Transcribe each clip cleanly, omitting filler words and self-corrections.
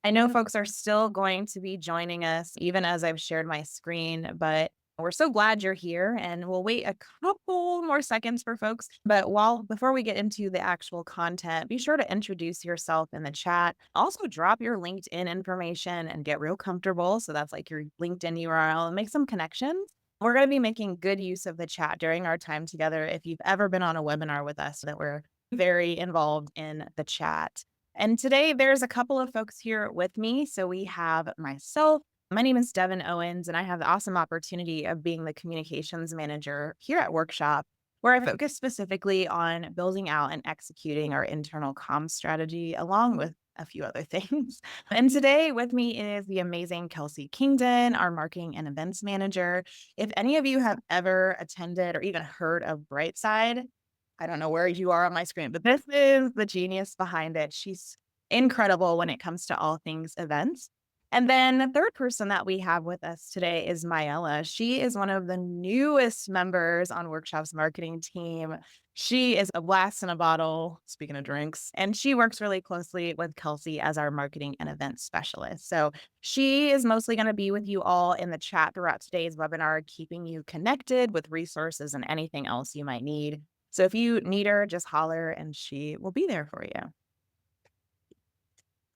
I know folks are still going to be joining us even as I've shared my screen, but we're so glad you're here and we'll wait a couple more seconds for folks. But before we get into the actual content, be sure to introduce yourself in the chat. Also, drop your LinkedIn information and get real comfortable. So that's like your LinkedIn URL and make some connections. We're going to be making good use of the chat during our time together. If you've ever been on a webinar with us, that we're very involved in the chat. And today there's a couple of folks here with me. So we have myself. My name is Devin Owens, and I have the awesome opportunity of being the communications manager here at Workshop, where I focus specifically on building out and executing our internal comms strategy, along with a few other things. And today with me is the amazing Kelsey Kingdon, our marketing and events manager. If any of you have ever attended or even heard of Brightside, I don't know where you are on my screen, but this is the genius behind it. She's incredible when it comes to all things events. And then the third person that we have with us today is Myella. She is one of the newest members on Workshop's marketing team. She is a blast in a bottle, speaking of drinks, and she works really closely with Kelsey as our marketing and events specialist. So she is mostly going to be with you all in the chat throughout today's webinar, keeping you connected with resources and anything else you might need. So if you need her, just holler and she will be there for you.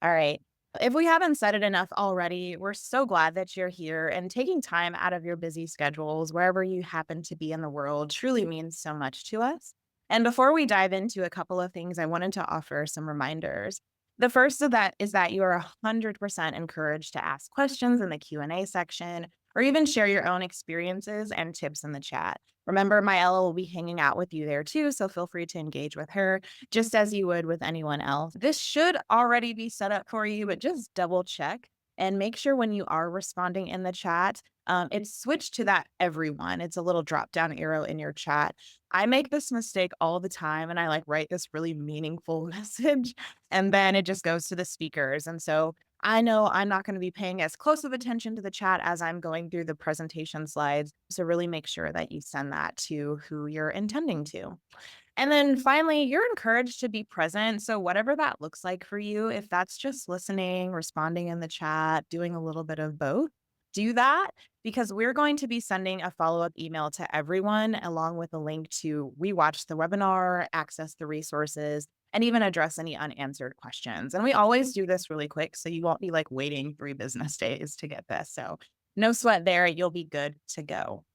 All right. If we haven't said it enough already, we're so glad that you're here and taking time out of your busy schedules, wherever you happen to be in the world, truly means so much to us. And before we dive into a couple of things, I wanted to offer some reminders. The first of that is that you are 100% encouraged to ask questions in the Q&A section or even share your own experiences and tips in the chat. Remember, Myella will be hanging out with you there too, so feel free to engage with her just as you would with anyone else. This should already be set up for you, but just double check and make sure when you are responding in the chat, it's switched to that everyone. It's a little drop down arrow in your chat. I make this mistake all the time and I like write this really meaningful message and then it just goes to the speakers. And so I know I'm not going to be paying as close of attention to the chat as I'm going through the presentation slides. So really make sure that you send that to who you're intending to. And then finally, you're encouraged to be present. So, whatever that looks like for you, if that's just listening, responding in the chat, doing a little bit of both, do that because we're going to be sending a follow up email to everyone along with a link to rewatch the webinar, access the resources, and even address any unanswered questions. And we always do this really quick. So, you won't be like waiting 3 business days to get this. So, no sweat there. You'll be good to go.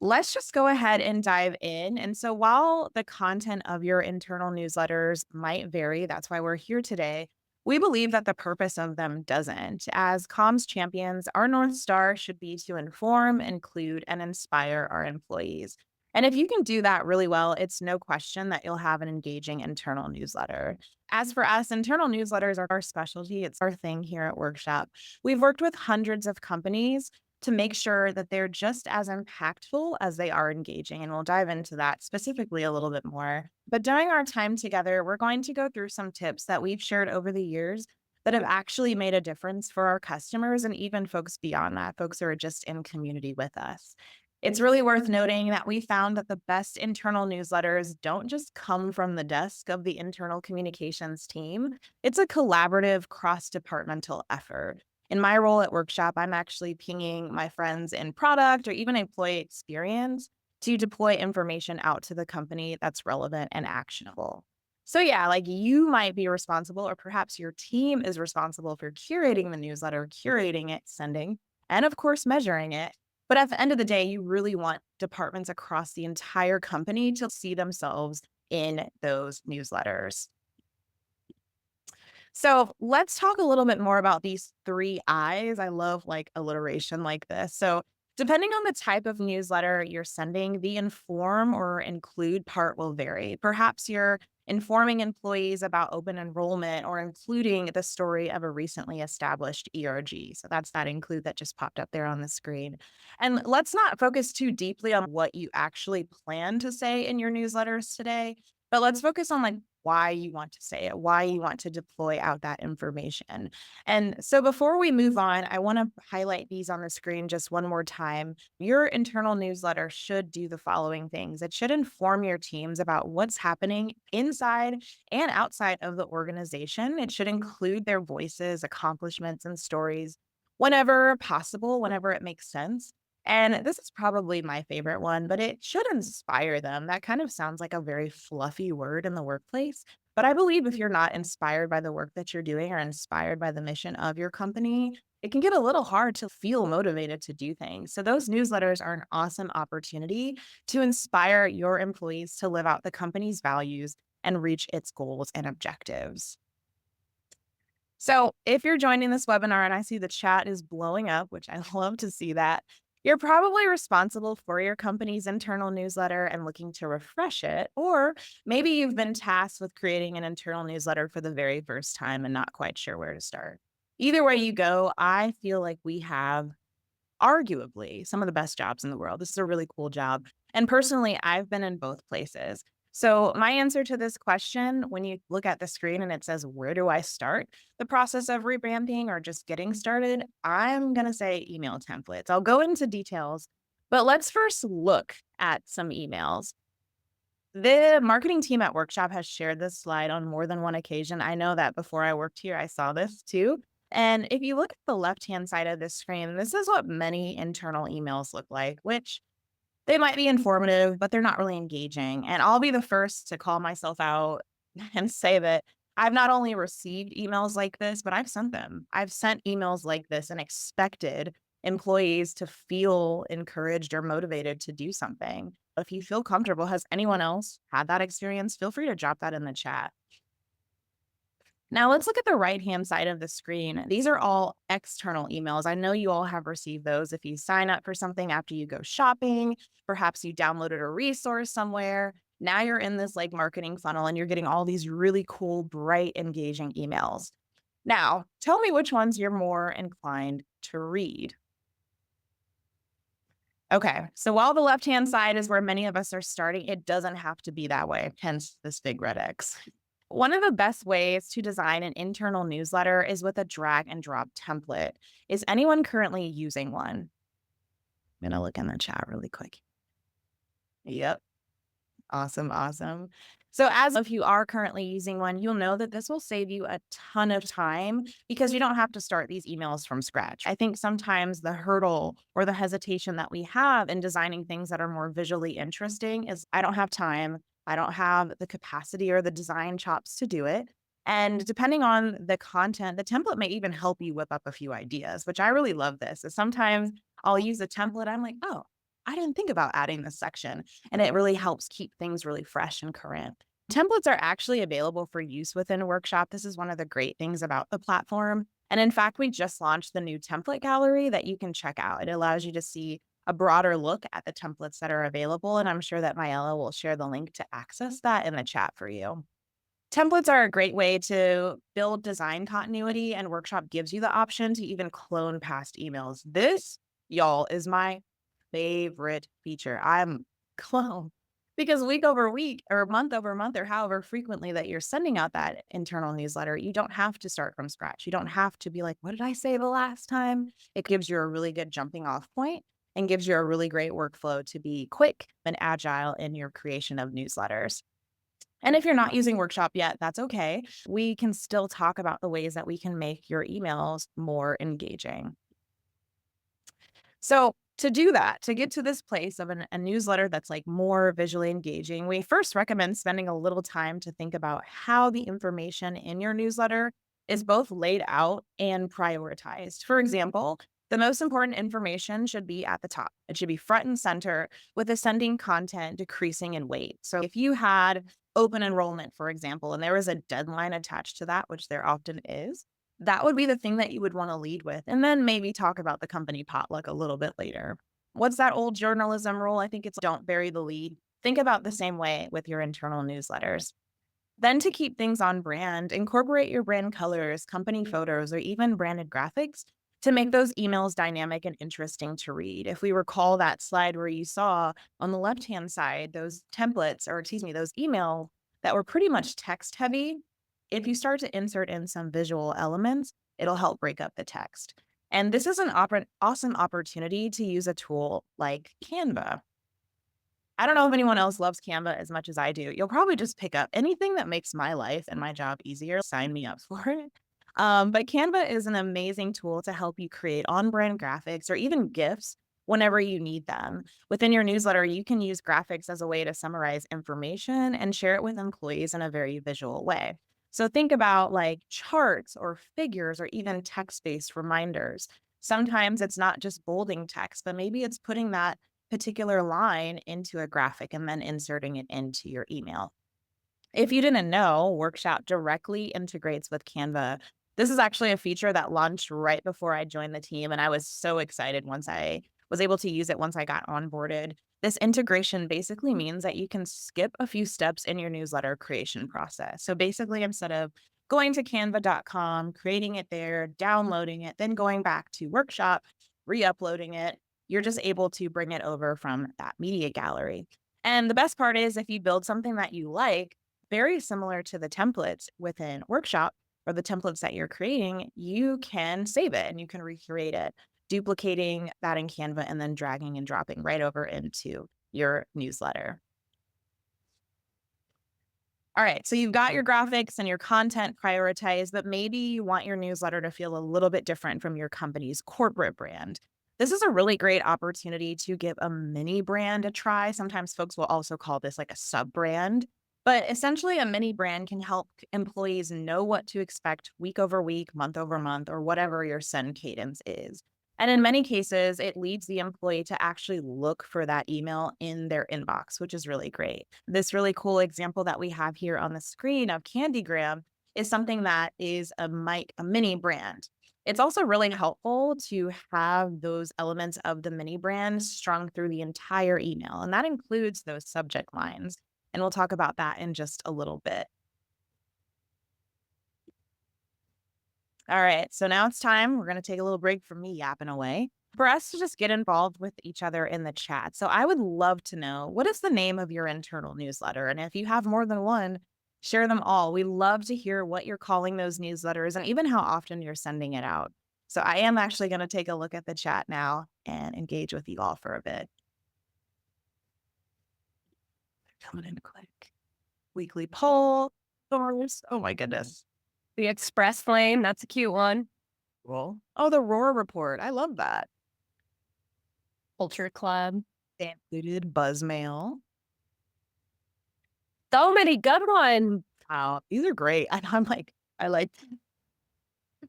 Let's just go ahead and dive in. And so, while the content of your internal newsletters might vary, that's why we're here today. We believe that the purpose of them doesn't. As comms champions, our North Star should be to inform, include, and inspire our employees. And if you can do that really well, it's no question that you'll have an engaging internal newsletter. As for us, internal newsletters are our specialty. It's our thing here at Workshop. We've worked with hundreds of companies to make sure that they're just as impactful as they are engaging. And we'll dive into that specifically a little bit more. But during our time together, we're going to go through some tips that we've shared over the years that have actually made a difference for our customers and even folks beyond that, folks who are just in community with us. It's really worth noting that we found that the best internal newsletters don't just come from the desk of the internal communications team. It's a collaborative cross departmental effort. In my role at Workshop, I'm actually pinging my friends in product or even employee experience to deploy information out to the company that's relevant and actionable. So, yeah, like you might be responsible, or perhaps your team is responsible for curating the newsletter, curating it, sending, and of course, measuring it. But at the end of the day, you really want departments across the entire company to see themselves in those newsletters. So let's talk a little bit more about these 3 I's. I love like alliteration like this. So depending on the type of newsletter you're sending, the inform or include part will vary. Perhaps you're informing employees about open enrollment or including the story of a recently established ERG. So that's that include that just popped up there on the screen. And let's not focus too deeply on what you actually plan to say in your newsletters today, but let's focus on like why you want to say it, why you want to deploy out that information. And so before we move on, I want to highlight these on the screen just one more time. Your internal newsletter should do the following things. It should inform your teams about what's happening inside and outside of the organization. It should include their voices, accomplishments, and stories whenever possible, whenever it makes sense. And this is probably my favorite one, but it should inspire them. That kind of sounds like a very fluffy word in the workplace. But I believe if you're not inspired by the work that you're doing or inspired by the mission of your company, it can get a little hard to feel motivated to do things. So, those newsletters are an awesome opportunity to inspire your employees to live out the company's values and reach its goals and objectives. So, if you're joining this webinar and I see the chat is blowing up, which I love to see that, you're probably responsible for your company's internal newsletter and looking to refresh it. Or maybe you've been tasked with creating an internal newsletter for the very first time and not quite sure where to start. Either way you go, I feel like we have arguably some of the best jobs in the world. This is a really cool job. And personally, I've been in both places. So, my answer to this question, when you look at the screen and it says, where do I start the process of rebranding or just getting started? I'm going to say email templates. I'll go into details, but let's first look at some emails. The marketing team at Workshop has shared this slide on more than one occasion. I know that before I worked here, I saw this too. And if you look at the left-hand side of the screen, this is what many internal emails look like, which they might be informative, but they're not really engaging. And I'll be the first to call myself out and say that I've not only received emails like this, but I've sent them. I've sent emails like this and expected employees to feel encouraged or motivated to do something. If you feel comfortable, has anyone else had that experience? Feel free to drop that in the chat. Now let's look at the right-hand side of the screen. These are all external emails. I know you all have received those if you sign up for something after you go shopping, perhaps you downloaded a resource somewhere. Now you're in this like marketing funnel and you're getting all these really cool, bright, engaging emails. Now, tell me which ones you're more inclined to read. Okay, so while the left-hand side is where many of us are starting, it doesn't have to be that way, hence this big red X. One of the best ways to design an internal newsletter is with a drag and drop template. Is anyone currently using one? I'm gonna look in the chat really quick. Yep. Awesome, awesome. So, as if you are currently using one, you'll know that this will save you a ton of time because you don't have to start these emails from scratch. I think sometimes the hurdle or the hesitation that we have in designing things that are more visually interesting is I don't have time. I don't have the capacity or the design chops to do it. And depending on the content, the template may even help you whip up a few ideas, which I really love this. Is sometimes I'll use a template. I'm like, oh, I didn't think about adding this section and it really helps keep things really fresh and current. Templates are actually available for use within a workshop. This is one of the great things about the platform. And in fact, we just launched the new template gallery that you can check out. It allows you to see a broader look at the templates that are available. And I'm sure that Myella will share the link to access that in the chat for you. Templates are a great way to build design continuity, and Workshop gives you the option to even clone past emails. This, y'all, is my favorite feature. I'm clone because week over week or month over month or however frequently that you're sending out that internal newsletter, you don't have to start from scratch. You don't have to be like, what did I say the last time? It gives you a really good jumping off point and gives you a really great workflow to be quick and agile in your creation of newsletters. And if you're not using Workshop yet, that's okay. We can still talk about the ways that we can make your emails more engaging. So, to do that, to get to this place of a newsletter that's like more visually engaging, we first recommend spending a little time to think about how the information in your newsletter is both laid out and prioritized. For example, the most important information should be at the top. It should be front and center with ascending content decreasing in weight. So if you had open enrollment, for example, and there was a deadline attached to that, which there often is, that would be the thing that you would want to lead with, and then maybe talk about the company potluck a little bit later. What's that old journalism rule? I think it's don't bury the lead. Think about the same way with your internal newsletters. Then, to keep things on brand, incorporate your brand colors, company photos, or even branded graphics to make those emails dynamic and interesting to read. If we recall that slide where you saw on the left hand side, those templates, or excuse me, those email that were pretty much text heavy, if you start to insert in some visual elements, it'll help break up the text. And this is an awesome opportunity to use a tool like Canva. I don't know if anyone else loves Canva as much as I do. You'll probably just pick up anything that makes my life and my job easier. Sign me up for it. But Canva is an amazing tool to help you create on brand graphics or even GIFs whenever you need them. Within your newsletter, you can use graphics as a way to summarize information and share it with employees in a very visual way. So think about like charts or figures or even text based reminders. Sometimes it's not just bolding text, but maybe it's putting that particular line into a graphic and then inserting it into your email. If you didn't know, Workshop directly integrates with Canva. This is actually a feature that launched right before I joined the team, and I was so excited once I was able to use it once I got onboarded. This integration basically means that you can skip a few steps in your newsletter creation process. So basically, instead of going to canva.com, creating it there, downloading it, then going back to Workshop, re-uploading it, you're just able to bring it over from that media gallery. And the best part is if you build something that you like, very similar to the templates within Workshop or the templates that you're creating, you can save it and you can recreate it, duplicating that in Canva and then dragging and dropping right over into your newsletter. All right, so you've got your graphics and your content prioritized, but maybe you want your newsletter to feel a little bit different from your company's corporate brand. This is a really great opportunity to give a mini brand a try. Sometimes folks will also call this like a sub brand, but essentially a mini brand can help employees know what to expect week over week, month over month, or whatever your send cadence is. And in many cases, it leads the employee to actually look for that email in their inbox, which is really great. This really cool example that we have here on the screen of Candygram is something that is a mini brand. It's also really helpful to have those elements of the mini brand strung through the entire email, and that includes those subject lines. And we'll talk about that in just a little bit. All right, so now it's time. We're going to take a little break from me yapping away for us to just get involved with each other in the chat. So I would love to know, what is the name of your internal newsletter? And if you have more than one, share them all. We love to hear what you're calling those newsletters and even how often you're sending it out. So I am actually going to take a look at the chat now and engage with you all for a bit. Coming in quick. Weekly poll. Source. Oh my goodness. The express lane, that's a cute one. Cool. Oh, the Roar report. I love that. Culture Club. They included Buzzmail. So many good ones. Wow, these are great. And I'm like, I like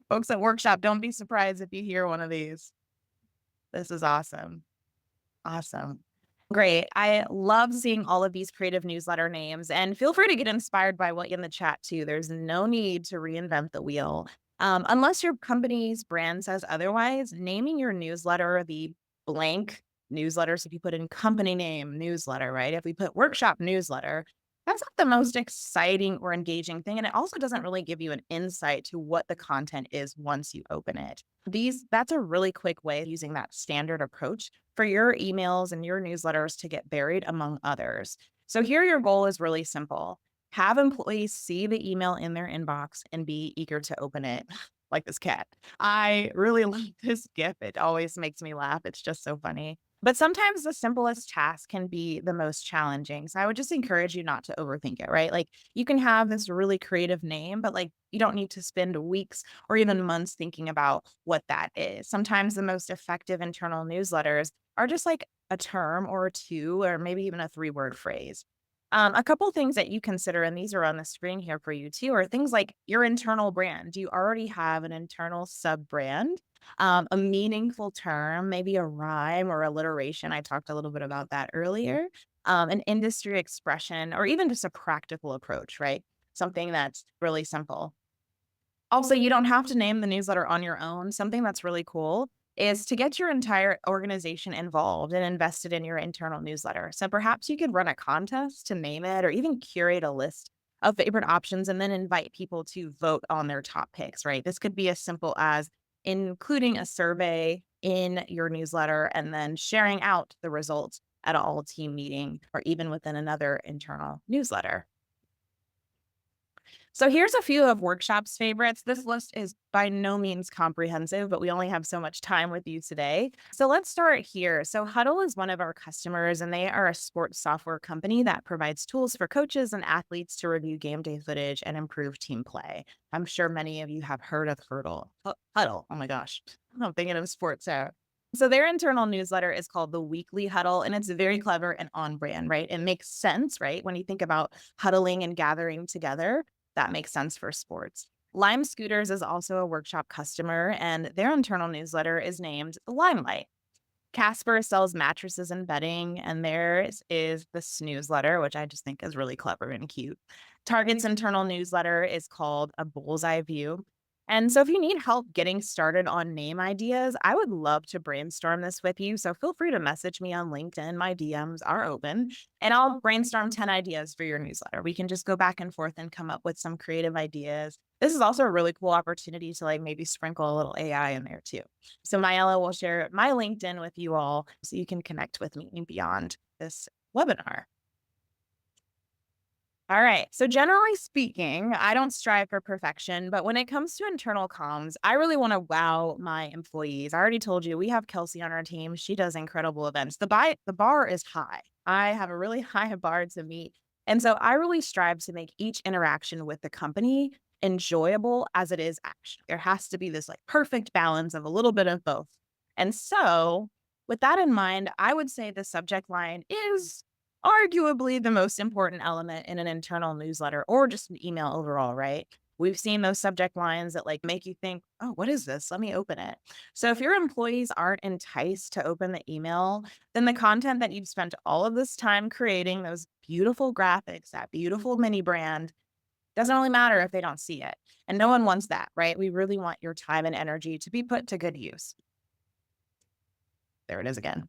folks at Workshop, don't be surprised if you hear one of these. This is awesome. Awesome. Great. I love seeing all of these creative newsletter names and feel free to get inspired by what in the chat too. There's no need to reinvent the wheel. Unless your company's brand says otherwise, naming your newsletter the blank newsletter. So if you put in company name newsletter, right? If we put workshop newsletter, that's not the most exciting or engaging thing. And it also doesn't really give you an insight to what the content is once you open it. That's a really quick way of using that standard approach for your emails and your newsletters to get buried among others. So here your goal is really simple. Have employees see the email in their inbox and be eager to open it like this cat. I really like this GIF. It always makes me laugh. It's just so funny. But sometimes the simplest task can be the most challenging. So I would just encourage you not to overthink it, right? Like you can have this really creative name, but like you don't need to spend weeks or even months thinking about what that is. Sometimes the most effective internal newsletters are just like a term or two, or maybe even a 3-word phrase. A couple things that you consider, and these are on the screen here for you too, are things like your internal brand. Do you already have an internal sub brand? A meaningful term, maybe a rhyme or alliteration. I talked a little bit about that earlier. An industry expression, or even just a practical approach, right? Something that's really simple. Also, you don't have to name the newsletter on your own. Something that's really cool is to get your entire organization involved and invested in your internal newsletter. So perhaps you could run a contest to name it or even curate a list of favorite options and then invite people to vote on their top picks, right? This could be as simple as including a survey in your newsletter and then sharing out the results at a all team meeting or even within another internal newsletter. So here's a few of Workshop's favorites. This list is by no means comprehensive, but we only have so much time with you today. So let's start here. So Huddle is one of our customers, and they are a sports software company that provides tools for coaches and athletes to review game day footage and improve team play. I'm sure many of you have heard of Huddle. Oh my gosh. I'm thinking of sports out. So their internal newsletter is called the Weekly Huddle, and it's very clever and on brand, right? It makes sense, right? When you think about huddling and gathering together, that makes sense for sports. Lime Scooters is also a workshop customer, and their internal newsletter is named Limelight. Casper sells mattresses and bedding, and theirs is the Snoozeletter, which I just think is really clever and cute. Target's internal newsletter is called a Bullseye View. And so, if you need help getting started on name ideas, I would love to brainstorm this with you. So, feel free to message me on LinkedIn. My DMs are open, and I'll brainstorm 10 ideas for your newsletter. We can just go back and forth and come up with some creative ideas. This is also a really cool opportunity to like maybe sprinkle a little AI in there too. So Myella will share my LinkedIn with you all so you can connect with me beyond this webinar. All right. So generally speaking, I don't strive for perfection, but when it comes to internal comms, I really want to wow my employees. I already told you we have Kelsey on our team. She does incredible events. The bar is high. I have a really high bar to meet. And so I really strive to make each interaction with the company enjoyable as it is action. There has to be this like perfect balance of a little bit of both. And so with that in mind, I would say the subject line is arguably the most important element in an internal newsletter or just an email overall, right? We've seen those subject lines that like make you think, oh, what is this? Let me open it. So if your employees aren't enticed to open the email, then the content that you've spent all of this time creating, those beautiful graphics, that beautiful mini brand, doesn't really matter if they don't see it. And no one wants that, right? We really want your time and energy to be put to good use. There it is again.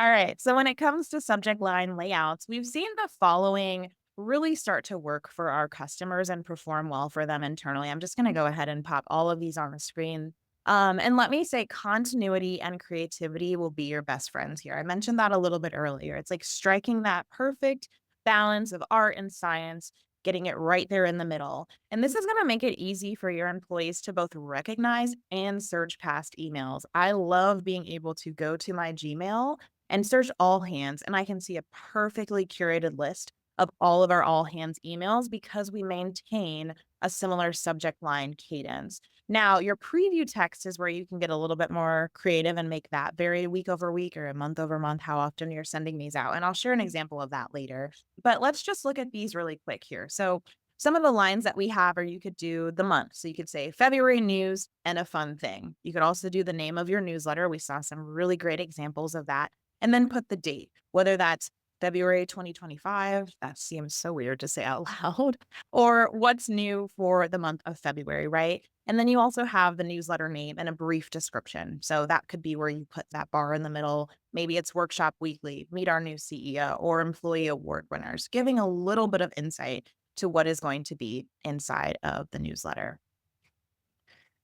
All right. So when it comes to subject line layouts, we've seen the following really start to work for our customers and perform well for them internally. I'm just going to go ahead and pop all of these on the screen. And let me say continuity and creativity will be your best friends here. I mentioned that a little bit earlier. It's like striking that perfect balance of art and science, getting it right there in the middle. And this is going to make it easy for your employees to both recognize and search past emails. I love being able to go to my Gmail and search all hands, and I can see a perfectly curated list of all of our all hands emails because we maintain a similar subject line cadence. Now, your preview text is where you can get a little bit more creative and make that vary week over week or a month over month, how often you're sending these out. And I'll share an example of that later. But let's just look at these really quick here. So, some of the lines that we have are you could do the month. So, you could say February news and a fun thing. You could also do the name of your newsletter. We saw some really great examples of that and then put the date, whether that's February 2025, that seems so weird to say out loud, or what's new for the month of February, right? And then you also have the newsletter name and a brief description. So that could be where you put that bar in the middle. Maybe it's Workshop Weekly, Meet Our New CEO, or Employee Award winners, giving a little bit of insight to what is going to be inside of the newsletter.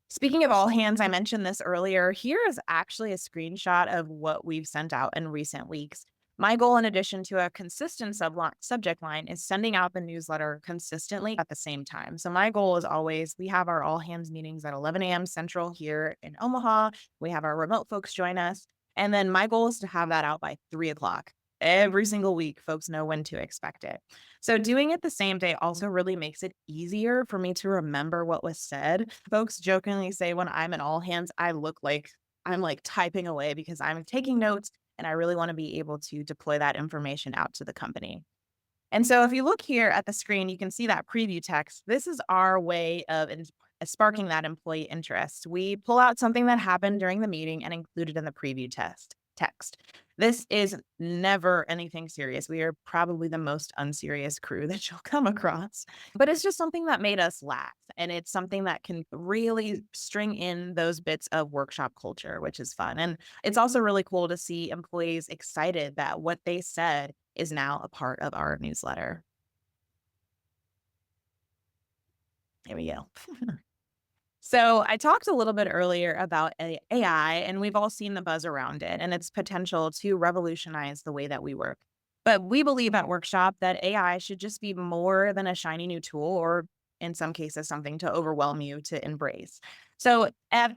Speaking of all hands, I mentioned this earlier. Here is actually a screenshot of what we've sent out in recent weeks. My goal, in addition to a consistent subject line, is sending out the newsletter consistently at the same time. So, my goal is always we have our all hands meetings at 11 a.m. Central here in Omaha. We have our remote folks join us. And then my goal is to have that out by 3 o'clock. Every single week, folks know when to expect it. So doing it the same day also really makes it easier for me to remember what was said. Folks jokingly say when I'm in all hands, I look like I'm like typing away because I'm taking notes and I really want to be able to deploy that information out to the company. And so if you look here at the screen, you can see that preview text. This is our way of sparking that employee interest. We pull out something that happened during the meeting and include it in the preview test text. This is never anything serious. We are probably the most unserious crew that you'll come across, but it's just something that made us laugh. And it's something that can really string in those bits of workshop culture, which is fun. And it's also really cool to see employees excited that what they said is now a part of our newsletter. There we go. So, I talked a little bit earlier about AI, and we've all seen the buzz around it and its potential to revolutionize the way that we work. But we believe at Workshop that AI should just be more than a shiny new tool or, in some cases, something to overwhelm you to embrace. So,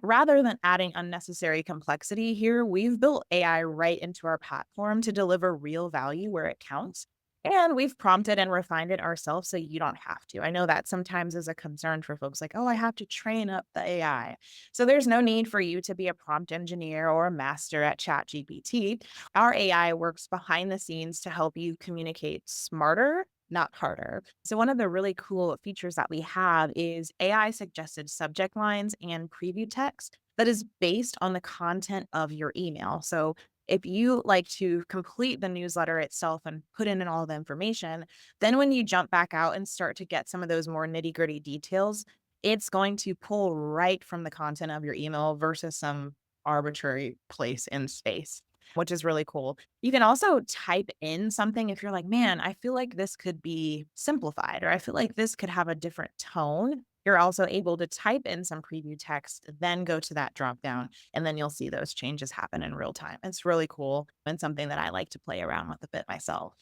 rather than adding unnecessary complexity here, we've built AI right into our platform to deliver real value where it counts. And we've prompted and refined it ourselves so you don't have to. I know that sometimes is a concern for folks like, oh, I have to train up the AI. So there's no need for you to be a prompt engineer or a master at ChatGPT. Our AI works behind the scenes to help you communicate smarter, not harder. So, one of the really cool features that we have is AI suggested subject lines and preview text that is based on the content of your email. So, if you like to complete the newsletter itself and put in all the information, then when you jump back out and start to get some of those more nitty gritty details, it's going to pull right from the content of your email versus some arbitrary place in space, which is really cool. You can also type in something if you're like, man, I feel like this could be simplified, or I feel like this could have a different tone. You're also able to type in some preview text, then go to that drop down, and then you'll see those changes happen in real time. It's really cool and something that I like to play around with a bit myself.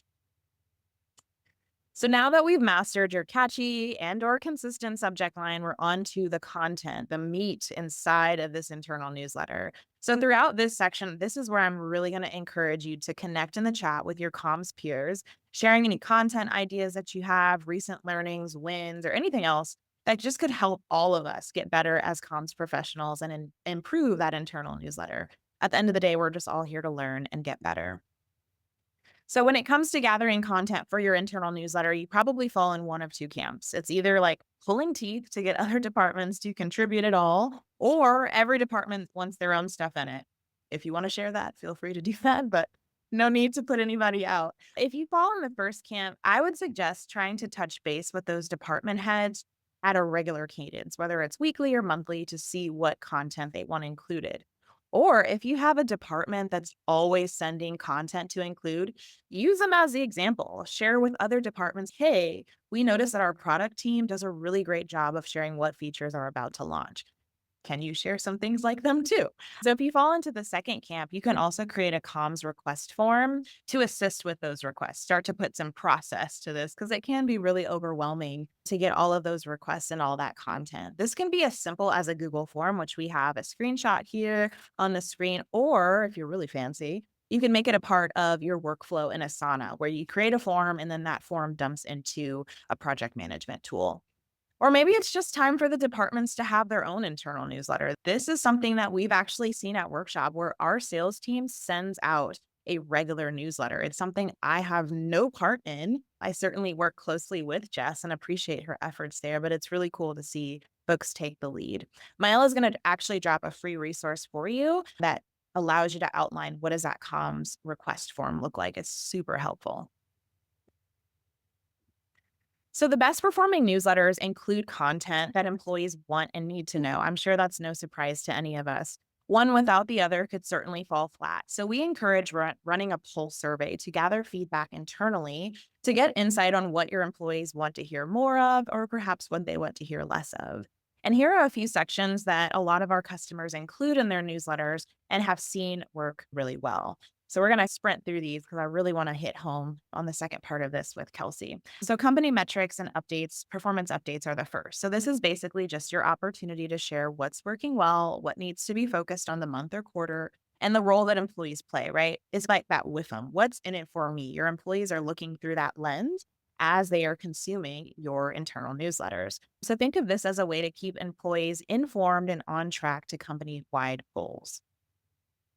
So now that we've mastered your catchy and or consistent subject line, we're on to the content, the meat inside of this internal newsletter. So throughout this section, this is where I'm really going to encourage you to connect in the chat with your comms peers, sharing any content ideas that you have, recent learnings, wins, or anything else that just could help all of us get better as comms professionals and improve that internal newsletter. At the end of the day, we're just all here to learn and get better. So when it comes to gathering content for your internal newsletter, you probably fall in one of two camps. It's either like pulling teeth to get other departments to contribute at all, or every department wants their own stuff in it. If you want to share that, feel free to do that, but no need to put anybody out. If you fall in the first camp, I would suggest trying to touch base with those department heads at a regular cadence, whether it's weekly or monthly, to see what content they want included. Or if you have a department that's always sending content to include, use them as the example. Share with other departments, hey, we noticed that our product team does a really great job of sharing what features are about to launch. Can you share some things like them too? So if you fall into the second camp, you can also create a comms request form to assist with those requests. Start to put some process to this because it can be really overwhelming to get all of those requests and all that content. This can be as simple as a Google form, which we have a screenshot here on the screen, or if you're really fancy, you can make it a part of your workflow in Asana where you create a form and then that form dumps into a project management tool. Or maybe it's just time for the departments to have their own internal newsletter. This is something that we've actually seen at Workshop where our sales team sends out a regular newsletter. It's something I have no part in. I certainly work closely with Jess and appreciate her efforts there, but it's really cool to see folks take the lead. Maela is going to actually drop a free resource for you that allows you to outline what does that comms request form look like. It's super helpful. So, the best performing newsletters include content that employees want and need to know. I'm sure that's no surprise to any of us. One without the other could certainly fall flat. So, we encourage running a pulse survey to gather feedback internally to get insight on what your employees want to hear more of, or perhaps what they want to hear less of. And here are a few sections that a lot of our customers include in their newsletters and have seen work really well. So we're going to sprint through these because I really want to hit home on the second part of this with Kelsey. So company metrics and updates, performance updates are the first. So this is basically just your opportunity to share what's working well, what needs to be focused on the month or quarter, and the role that employees play, right? It's like that with them. What's in it for me? Your employees are looking through that lens as they are consuming your internal newsletters. So think of this as a way to keep employees informed and on track to company wide goals.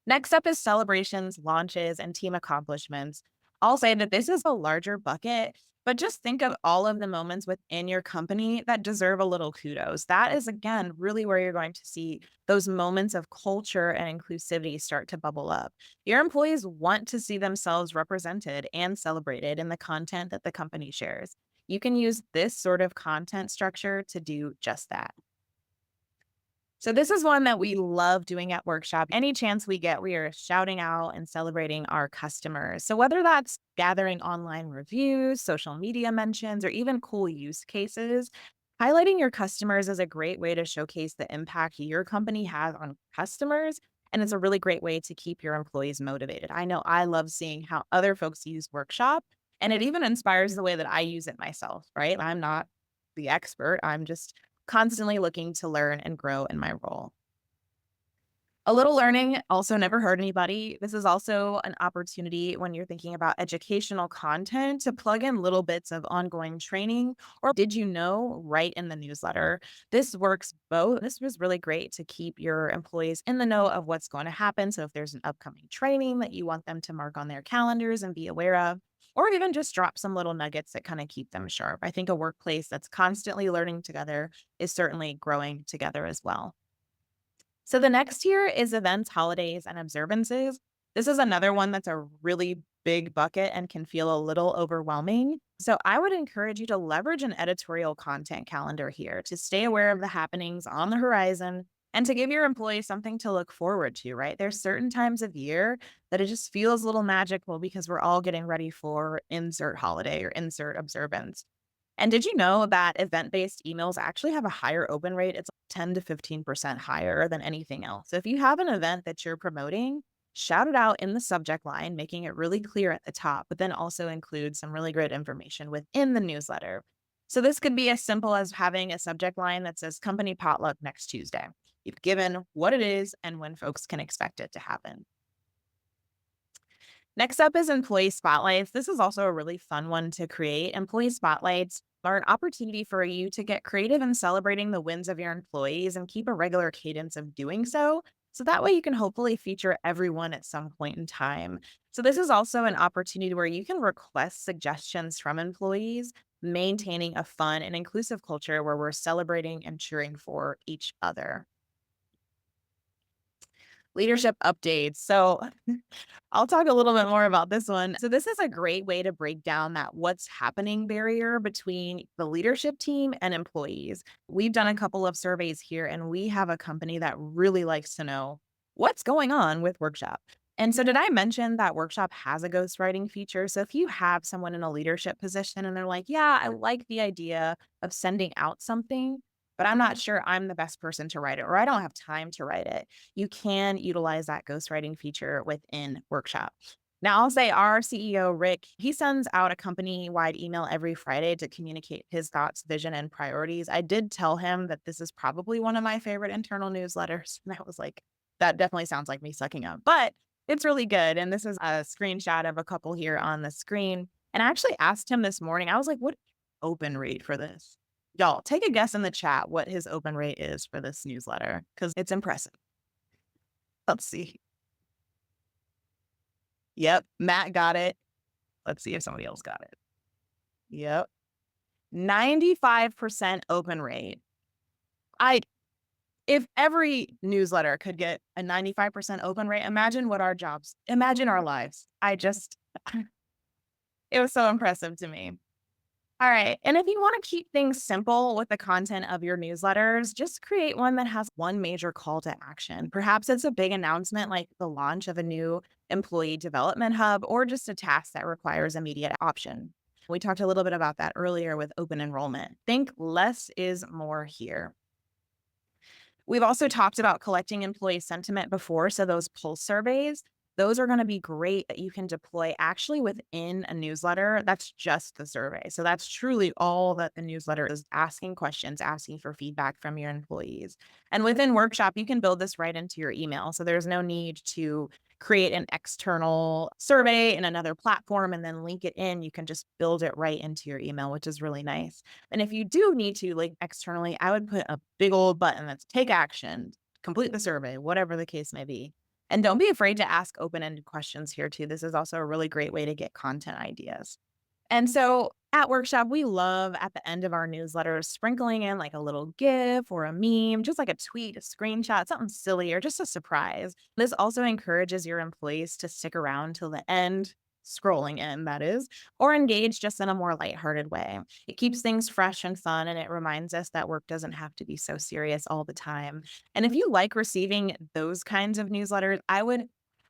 Next up is celebrations, launches, and team accomplishments. I'll say that this is a larger bucket, but just think of all of the moments within your company that deserve a little kudos. That is, again, really where you're going to see those moments of culture and inclusivity start to bubble up. Your employees want to see themselves represented and celebrated in the content that the company shares. You can use this sort of content structure to do just that. So this is one that we love doing at Workshop. Any chance we get, we are shouting out and celebrating our customers. So whether that's gathering online reviews, social media mentions, or even cool use cases, highlighting your customers is a great way to showcase the impact your company has on customers And it's a really great way to keep your employees motivated. I know I love seeing how other folks use Workshop, and it even inspires the way that I use it myself, right? I'm not the expert, I'm just constantly looking to learn and grow in my role. A little learning also never hurt anybody. This is also an opportunity when you're thinking about educational content to plug in little bits of ongoing training or did you know right in the newsletter. This works both. This was really great to keep your employees in the know of what's going to happen. So if there's an upcoming training that you want them to mark on their calendars and be aware of, or even just drop some little nuggets that kind of keep them sharp. I think a workplace that's constantly learning together is certainly growing together as well. So the next tier is events, holidays, and observances. This is another one that's a really big bucket and can feel a little overwhelming. So I would encourage you to leverage an editorial content calendar here to stay aware of the happenings on the horizon and to give your employees something to look forward to, right? There's certain times of year that it just feels a little magical because we're all getting ready for insert holiday or insert observance. And did you know that event-based emails actually have a higher open rate? It's 10 to 15% higher than anything else. So if you have an event that you're promoting, shout it out in the subject line, making it really clear at the top, but then also include some really great information within the newsletter. So this could be as simple as having a subject line that says company potluck next Tuesday. You've given what it is and when folks can expect it to happen. Next up is employee spotlights. This is also a really fun one to create. Employee spotlights are an opportunity for you to get creative in celebrating the wins of your employees and keep a regular cadence of doing so. So that way you can hopefully feature everyone at some point in time. So this is also an opportunity where you can request suggestions from employees, maintaining a fun and inclusive culture where we're celebrating and cheering for each other. Leadership updates. So I'll talk a little bit more about this one. So this is a great way to break down that what's happening barrier between the leadership team and employees. We've done a couple of surveys here and we have a company that really likes to know what's going on with Workshop. And so did I mention that Workshop has a ghostwriting feature? So if you have someone in a leadership position and they're like, "Yeah, I like the idea of sending out something, but I'm not sure I'm the best person to write it or I don't have time to write it." You can utilize that ghostwriting feature within Workshop. Now, I'll say our CEO, Rick, he sends out a company wide email every Friday to communicate his thoughts, vision, and priorities. I did tell him that this is probably one of my favorite internal newsletters. And I was like, that definitely sounds like me sucking up, but it's really good. And this is a screenshot of a couple here on the screen. And I actually asked him this morning, I was like, what open rate for this? Y'all, take a guess in the chat what his open rate is for this newsletter because it's impressive. Let's see. Yep, Matt got it. Let's see if somebody else got it. Yep. 95% open rate. I If every newsletter could get a 95% open rate, imagine our lives. It was so impressive to me. All right. And if you want to keep things simple with the content of your newsletters, just create one that has one major call to action. Perhaps it's a big announcement like the launch of a new employee development hub or just a task that requires immediate option. We talked a little bit about that earlier with open enrollment. Think less is more here. We've also talked about collecting employee sentiment before. So those pulse surveys, those are going to be great that you can deploy actually within a newsletter. That's just the survey. So that's truly all that the newsletter is asking questions, asking for feedback from your employees. And within Workshop, you can build this right into your email. So there's no need to create an external survey in another platform and then link it in. You can just build it right into your email, which is really nice. And if you do need to link externally, I would put a big old button that's take action, complete the survey, whatever the case may be. And don't be afraid to ask open ended questions here, too. This is also a really great way to get content ideas. And so at Workshop, we love at the end of our newsletters sprinkling in like a little GIF or a meme, just like a tweet, a screenshot, something silly, or just a surprise. This also encourages your employees to stick around till the end, scrolling in, that is, or engage just in a more lighthearted way. It keeps things fresh and fun, and it reminds us that work doesn't have to be so serious all the time. And if you like receiving those kinds of newsletters, I would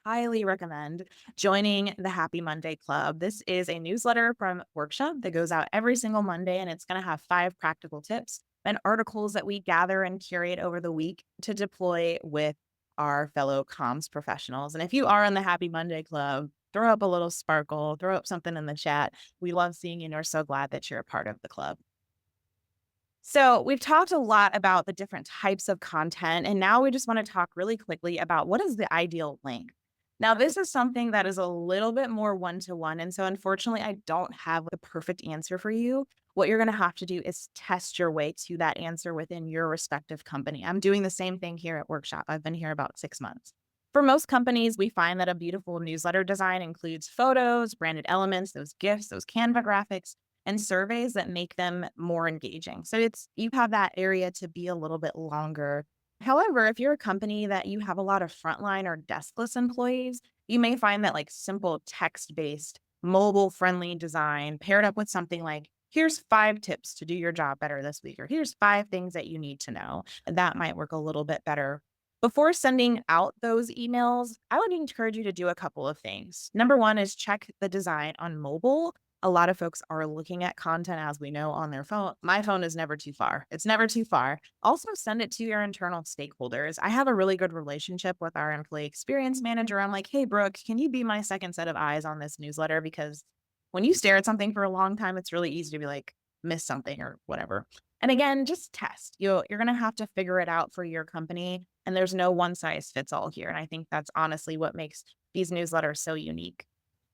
highly recommend joining the Happy Monday Club. This is a newsletter from Workshop that goes out every single Monday, and it's going to have 5 practical tips and articles that we gather and curate over the week to deploy with our fellow comms professionals. And if you are in the Happy Monday Club, throw up a little sparkle, throw up something in the chat. We love seeing you and are so glad that you're a part of the club. So, we've talked a lot about the different types of content, and now we just want to talk really quickly about what is the ideal length. Now, this is something that is a little bit more one to one. And so, unfortunately, I don't have the perfect answer for you. What you're going to have to do is test your way to that answer within your respective company. I'm doing the same thing here at Workshop. I've been here about 6 months. For most companies, we find that a beautiful newsletter design includes photos, branded elements, those GIFs, those Canva graphics, and surveys that make them more engaging. So it's you have that area to be a little bit longer. However, if you're a company that you have a lot of frontline or deskless employees, you may find that like simple text-based, mobile-friendly design paired up with something like here's 5 tips to do your job better this week, or here's 5 things that you need to know. That might work a little bit better. Before sending out those emails, I would encourage you to do a couple of things. Number one is check the design on mobile. A lot of folks are looking at content, as we know, on their phone. My phone is never too far. It's never too far. Also, send it to your internal stakeholders. I have a really good relationship with our employee experience manager. I'm like, hey, Brooke, can you be my second set of eyes on this newsletter? Because when you stare at something for a long time, it's really easy to be like, miss something or whatever. And again, just test. You're going to have to figure it out for your company. And there's no one size fits all here. And I think that's honestly what makes these newsletters so unique.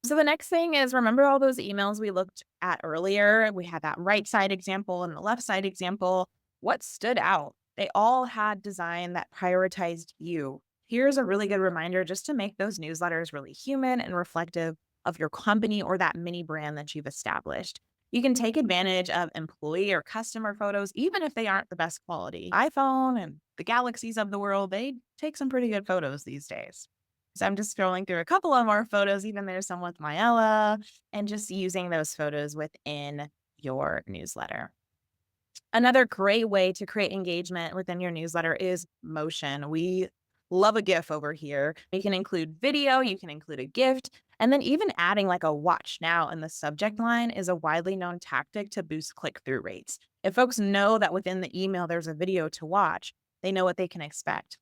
So the next thing is remember all those emails we looked at earlier? We had that right side example and the left side example. What stood out? They all had design that prioritized you. Here's a really good reminder just to make those newsletters really human and reflective of your company or that mini brand that you've established. You can take advantage of employee or customer photos, even if they aren't the best quality. iPhone and the galaxies of the world, they take some pretty good photos these days. So I'm just scrolling through a couple of our photos, even there's some with Myella, and just using those photos within your newsletter. Another great way to create engagement within your newsletter is motion. We love a GIF over here. You can include video, you can include a gift, and then even adding like a watch now in the subject line is a widely known tactic to boost click through rates. If folks know that within the email there's a video to watch, they know what they can expect.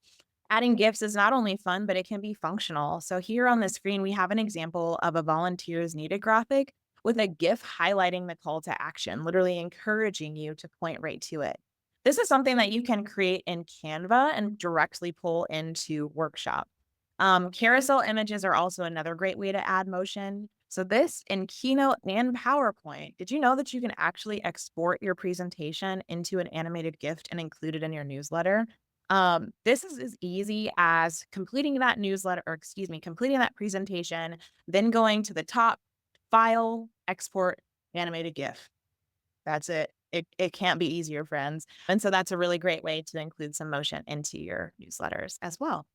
Adding GIFs is not only fun, but it can be functional. So here on the screen, we have an example of a volunteers needed graphic with a GIF highlighting the call to action, literally encouraging you to point right to it. This is something that you can create in Canva and directly pull into Workshop. Carousel images are also another great way to add motion. So this in Keynote and PowerPoint, did you know that you can actually export your presentation into an animated GIF and include it in your newsletter? This is as easy as completing that newsletter, or excuse me, completing that presentation, then going to the top, file, export, animated GIF. That's it. It can't be easier, friends. And so that's a really great way to include some motion into your newsletters as well.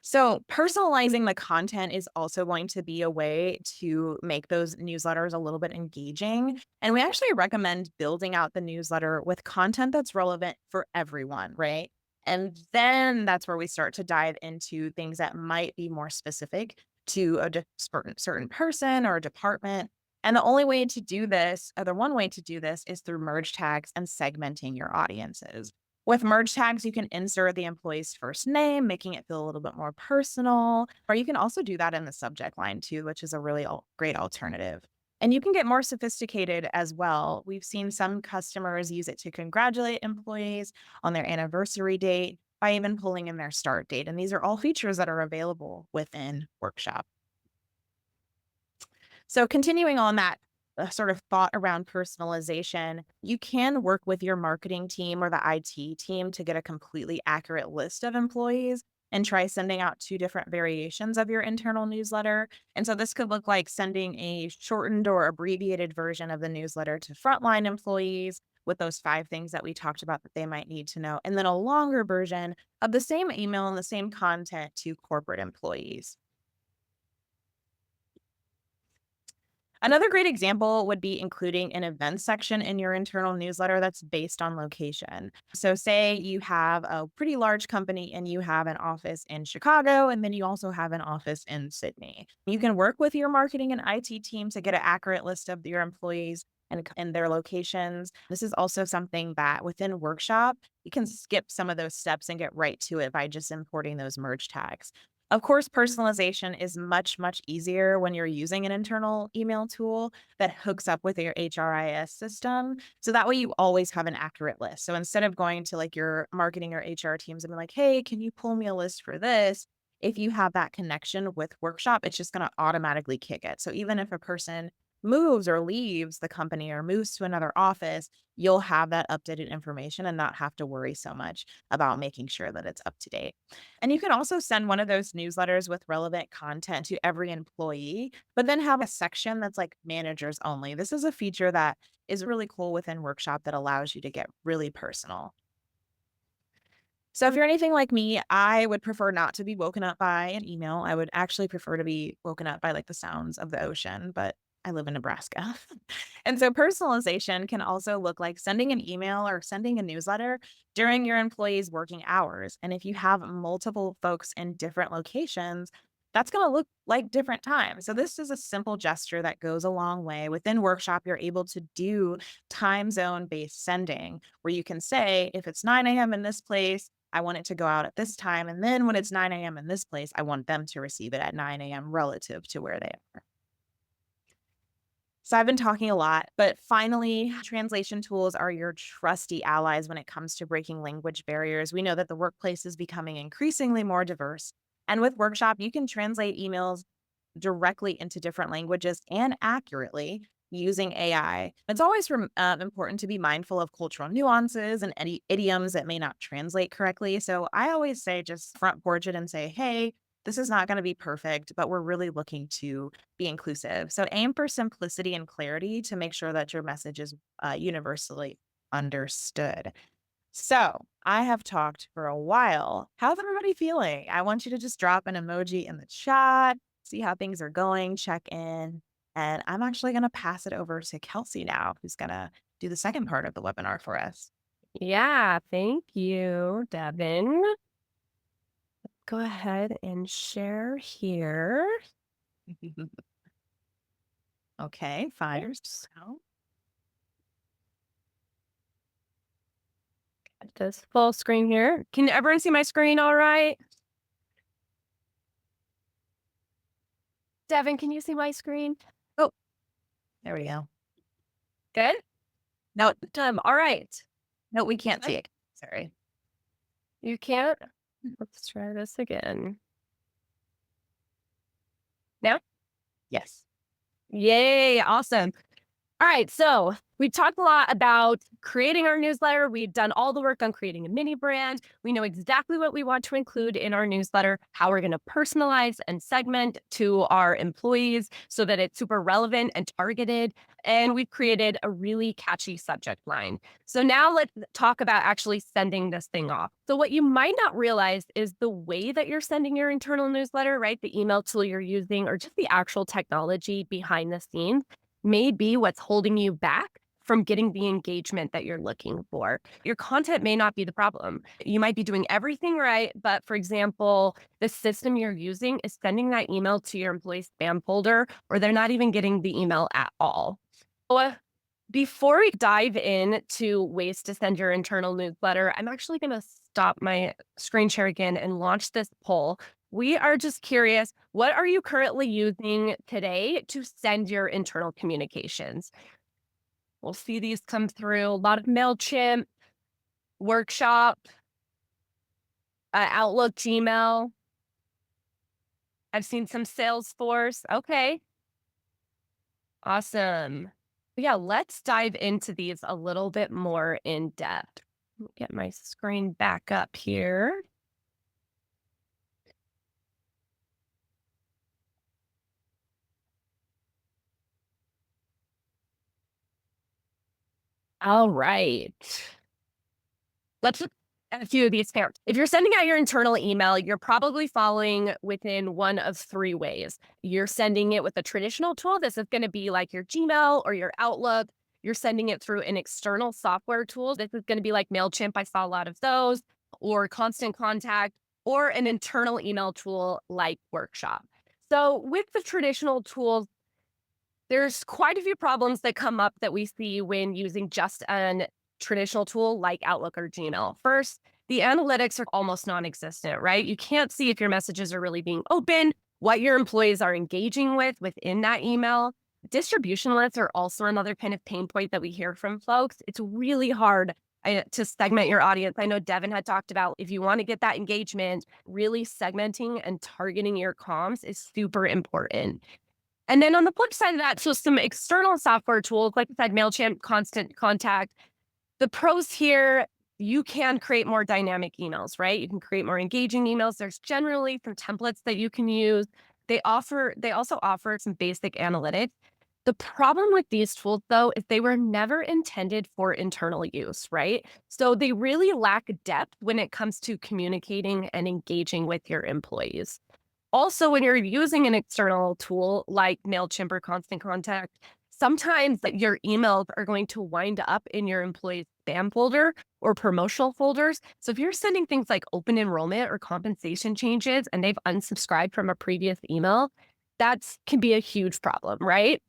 So, personalizing the content is also going to be a way to make those newsletters a little bit engaging. And we actually recommend building out the newsletter with content that's relevant for everyone, right? And then that's where we start to dive into things that might be more specific to a certain person or a department. And the only way to do this, or the one way to do this, is through merge tags and segmenting your audiences. With merge tags, you can insert the employee's first name, making it feel a little bit more personal, or you can also do that in the subject line too, which is a really great alternative. And you can get more sophisticated as well. We've seen some customers use it to congratulate employees on their anniversary date by even pulling in their start date. And these are all features that are available within Workshop. So, continuing on that sort of thought around personalization, you can work with your marketing team or the IT team to get a completely accurate list of employees and try sending out 2 different variations of your internal newsletter. And so, this could look like sending a shortened or abbreviated version of the newsletter to frontline employees with those 5 things that we talked about that they might need to know, and then a longer version of the same email and the same content to corporate employees. Another great example would be including an events section in your internal newsletter that's based on location. So, say you have a pretty large company and you have an office in Chicago, and then you also have an office in Sydney. You can work with your marketing and IT team to get an accurate list of your employees and their locations. This is also something that within Workshop, you can skip some of those steps and get right to it by just importing those merge tags. Of course, personalization is much, much easier when you're using an internal email tool that hooks up with your HRIS system. So that way you always have an accurate list. So instead of going to like your marketing or HR teams and be like, hey, can you pull me a list for this? If you have that connection with Workshop, it's just going to automatically kick it. So even if a person moves or leaves the company or moves to another office, you'll have that updated information and not have to worry so much about making sure that it's up to date. And you can also send one of those newsletters with relevant content to every employee, but then have a section that's like managers only. This is a feature that is really cool within Workshop that allows you to get really personal. So if you're anything like me, I would prefer not to be woken up by an email. I would actually prefer to be woken up by like the sounds of the ocean, but I live in Nebraska. And so personalization can also look like sending an email or sending a newsletter during your employees' working hours. And if you have multiple folks in different locations, that's going to look like different times. So this is a simple gesture that goes a long way. Within Workshop, you're able to do time zone based sending where you can say, if it's 9 a.m. in this place, I want it to go out at this time. And then when it's 9 a.m. in this place, I want them to receive it at 9 a.m. relative to where they are. So I've been talking a lot, but finally, translation tools are your trusty allies when it comes to breaking language barriers. We know that the workplace is becoming increasingly more diverse. And with Workshop, you can translate emails directly into different languages and accurately using AI. It's always important to be mindful of cultural nuances and any idioms that may not translate correctly. So I always say just front porch it and say, hey, this is not going to be perfect, but we're really looking to be inclusive. So aim for simplicity and clarity to make sure that your message is universally understood. So I have talked for a while. How's everybody feeling? I want you to just drop an emoji in the chat, see how things are going, check in. And I'm actually going to pass it over to Kelsey now, who's going to do the second part of the webinar for us. Yeah, thank you, Devin. Go ahead and share here. Okay, fire. So, This full screen here. Can everyone see my screen all right? Devin, can you see my screen? oh, there we go. Good? No, All right. no, we can't see Good. it. Sorry. You can't? Let's try this again. Now? Yes. Yay, awesome. All right, so we talked a lot about creating our newsletter. We've done all the work on creating a mini brand. We know exactly what we want to include in our newsletter, how we're going to personalize and segment to our employees so that it's super relevant and targeted. And we've created a really catchy subject line. So now let's talk about actually sending this thing off. So, what you might not realize is the way that you're sending your internal newsletter, right? The email tool you're using, or just the actual technology behind the scenes may be what's holding you back from getting the engagement that you're looking for. Your content may not be the problem. You might be doing everything right, but for example, the system you're using is sending that email to your employee spam folder, or they're not even getting the email at all. So, before we dive into ways to send your internal newsletter, I'm actually going to stop my screen share again and launch this poll. We are just curious, what are you currently using today to send your internal communications? We'll see these come through. A lot of MailChimp, Workshop, Outlook, Gmail. I've seen some Salesforce. Okay, awesome. Yeah, let's dive into these a little bit more in depth. Get my screen back up here. All right. Let's look at a few of these pairs. If you're sending out your internal email, you're probably falling within one of three ways. You're sending it with a traditional tool. This is going to be like your Gmail or your Outlook. You're sending it through an external software tool. This is going to be like MailChimp. I saw a lot of those, or Constant Contact, or an internal email tool like Workshop. So, with the traditional tools, There's quite a few problems that come up that we see when using just an traditional tool like Outlook or Gmail. First, the analytics are almost non-existent, right? You can't see if your messages are really being opened, what your employees are engaging with within that email. Distribution lists are also another kind of pain point that we hear from folks. It's really hard to segment your audience. I know Devin had talked about if you want to get that engagement, really segmenting and targeting your comms is super important. And then on the flip side of that, so some external software tools, like I said, MailChimp, Constant Contact. The pros here, you can create more dynamic emails, right? You can create more engaging emails. There's generally some templates that you can use. They also offer some basic analytics. The problem with these tools, though, is they were never intended for internal use, right? So they really lack depth when it comes to communicating and engaging with your employees. Also, when you're using an external tool like MailChimp or Constant Contact, sometimes your emails are going to wind up in your employee's spam folder or promotional folders. So if you're sending things like open enrollment or compensation changes and they've unsubscribed from a previous email, that can be a huge problem, right?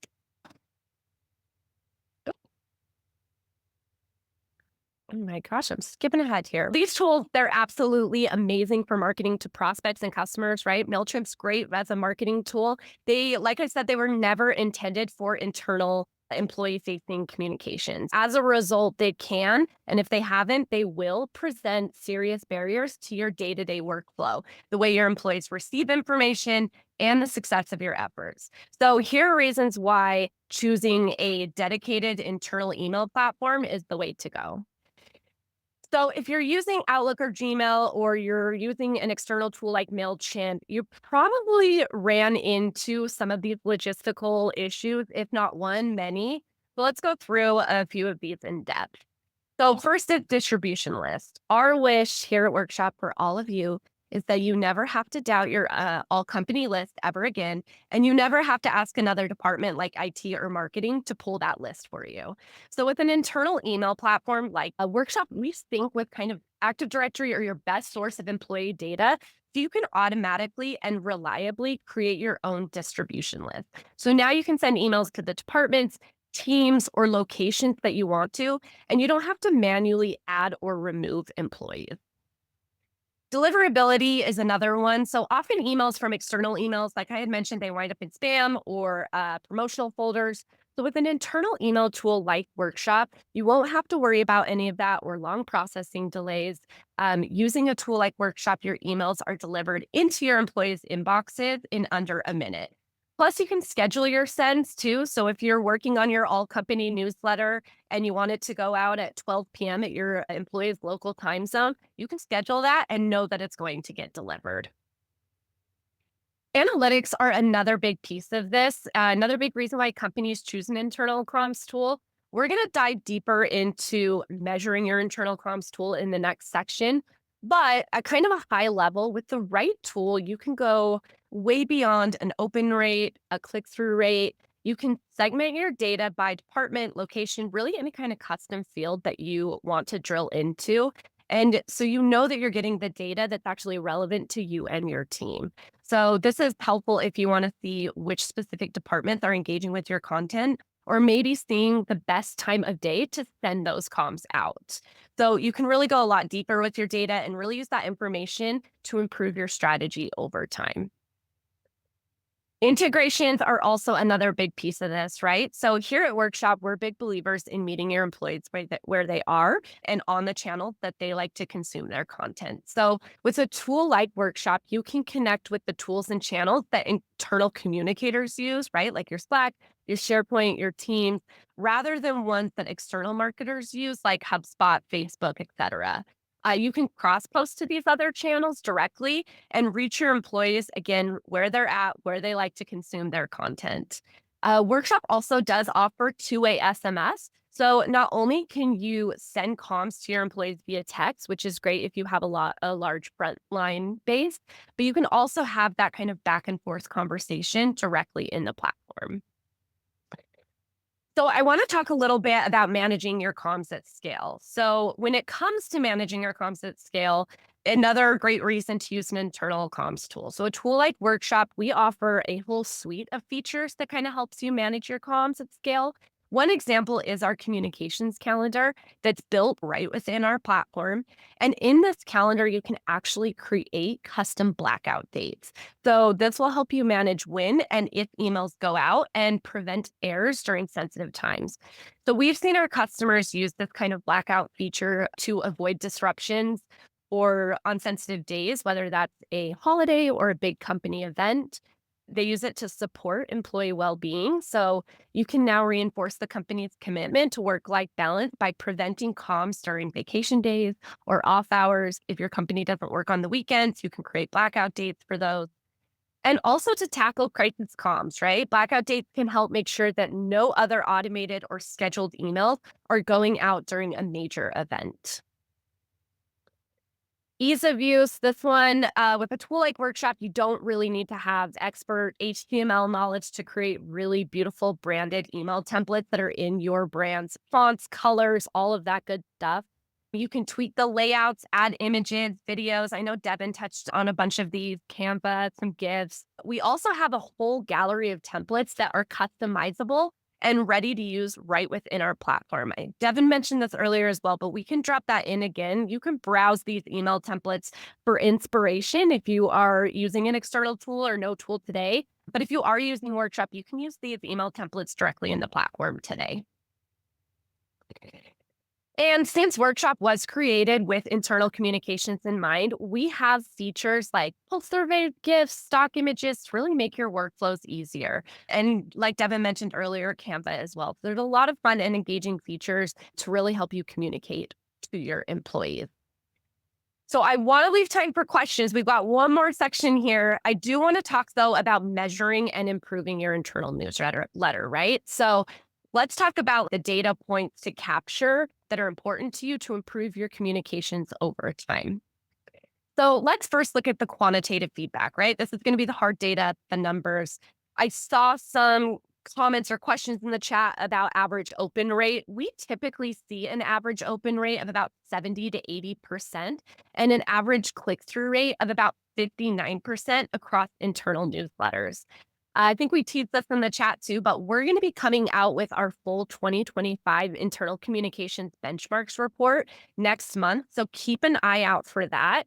Oh my gosh, I'm skipping ahead here. These tools, they're absolutely amazing for marketing to prospects and customers, right? MailChimp's great as a marketing tool. They, like I said, they were never intended for internal employee facing communications. As a result, they can, and if they haven't, they will present serious barriers to your day to day workflow, the way your employees receive information and the success of your efforts. So, here are reasons why choosing a dedicated internal email platform is the way to go. So if you're using Outlook or Gmail or you're using an external tool like MailChimp, you probably ran into some of these logistical issues, if not one, many. So let's go through a few of these in depth. So first is distribution list. Our wish here at Workshop for all of you is that you never have to doubt your all company list ever again. And you never have to ask another department like IT or marketing to pull that list for you. So with an internal email platform like a Workshop, we sync with kind of Active Directory or your best source of employee data. So you can automatically and reliably create your own distribution list. So now you can send emails to the departments, teams, or locations that you want to, and you don't have to manually add or remove employees. Deliverability is another one. So often emails from external emails, like I had mentioned, they wind up in spam or promotional folders. So with an internal email tool like Workshop, you won't have to worry about any of that or long processing delays. Using a tool like Workshop, your emails are delivered into your employees' inboxes in under a minute. Plus, you can schedule your sends too. So if you're working on your all company newsletter and you want it to go out at 12 p.m. at your employee's local time zone, you can schedule that and know that it's going to get delivered. Analytics are another big piece of this. Another big reason why companies choose an internal comms tool. We're going to dive deeper into measuring your internal comms tool in the next section. But at kind of a high level, with the right tool, you can go way beyond an open rate, a click through rate. You can segment your data by department, location, really any kind of custom field that you want to drill into. And so you know that you're getting the data that's actually relevant to you and your team. So this is helpful if you want to see which specific departments are engaging with your content or maybe seeing the best time of day to send those comms out. So you can really go a lot deeper with your data and really use that information to improve your strategy over time. Integrations are also another big piece of this, right? So here at Workshop, we're big believers in meeting your employees where they are and on the channels that they like to consume their content. So with a tool like Workshop, you can connect with the tools and channels that internal communicators use, right? Like your Slack, your SharePoint, your Teams, rather than ones that external marketers use, like HubSpot, Facebook, etc. You can cross post to these other channels directly and reach your employees again where they're at, where they like to consume their content. Workshop also does offer two-way SMS. So not only can you send comms to your employees via text, which is great if you have a large frontline base, but you can also have that kind of back and forth conversation directly in the platform. So I want to talk a little bit about managing your comms at scale. So when it comes to managing your comms at scale, Another great reason to use an internal comms tool. So, a tool like Workshop, we offer a whole suite of features that kind of helps you manage your comms at scale. One example is our communications calendar that's built right within our platform. And in this calendar, you can actually create custom blackout dates. So, this will help you manage when and if emails go out and prevent errors during sensitive times. So, we've seen our customers use this kind of blackout feature to avoid disruptions or on sensitive days, whether that's a holiday or a big company event. They use it to support employee well being. So you can now reinforce the company's commitment to work life balance by preventing comms during vacation days or off hours. If your company doesn't work on the weekends, you can create blackout dates for those. And also to tackle crisis comms, right? Blackout dates can help make sure that no other automated or scheduled emails are going out during a major event. Ease of use, this one, with a tool like Workshop, you don't really need to have expert HTML knowledge to create really beautiful branded email templates that are in your brand's fonts, colors, all of that good stuff. You can tweak the layouts, add images, videos. I know Devin touched on a bunch of these, Canva, some GIFs. We also have a whole gallery of templates that are customizable and ready to use right within our platform. Devin mentioned this earlier as well, but we can drop that in again. You can browse these email templates for inspiration if you are using an external tool or no tool today. But if you are using Workshop, you can use these email templates directly in the platform today. And since Workshop was created with internal communications in mind, we have features like pulse surveys, GIFs, stock images to really make your workflows easier. And like Devin mentioned earlier, Canva as well. There's a lot of fun and engaging features to really help you communicate to your employees. So I want to leave time for questions. We've got one more section here. I do want to talk though about measuring and improving your internal newsletter, right? So let's talk about the data points to capture that are important to you to improve your communications over time. So let's first look at the quantitative feedback, right? This is going to be the hard data, the numbers. I saw some comments or questions in the chat about average open rate. We typically see an average open rate of about 70 to 80% and an average click through rate of about 59% across internal newsletters. I think we teased this in the chat too, but we're going to be coming out with our full 2025 internal communications benchmarks report next month. So keep an eye out for that.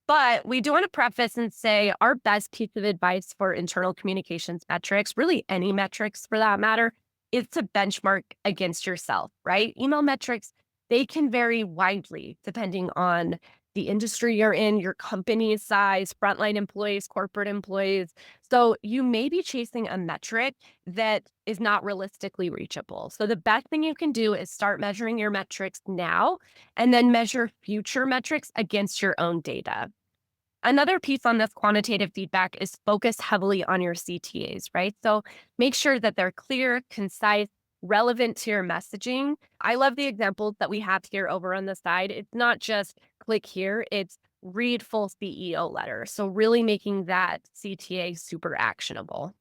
But we do want to preface and say our best piece of advice for internal communications metrics, really any metrics for that matter, is to benchmark against yourself, right? Email metrics, they can vary widely depending on the industry you're in, your company's size, frontline employees, corporate employees. So you may be chasing a metric that is not realistically reachable. So the best thing you can do is start measuring your metrics now and then measure future metrics against your own data. Another piece on this quantitative feedback is focus heavily on your CTAs, right? So make sure that they're clear, concise, relevant to your messaging. I love the examples that we have here over on the side. It's not just click here, it's read full CEO letter. So really making that CTA super actionable.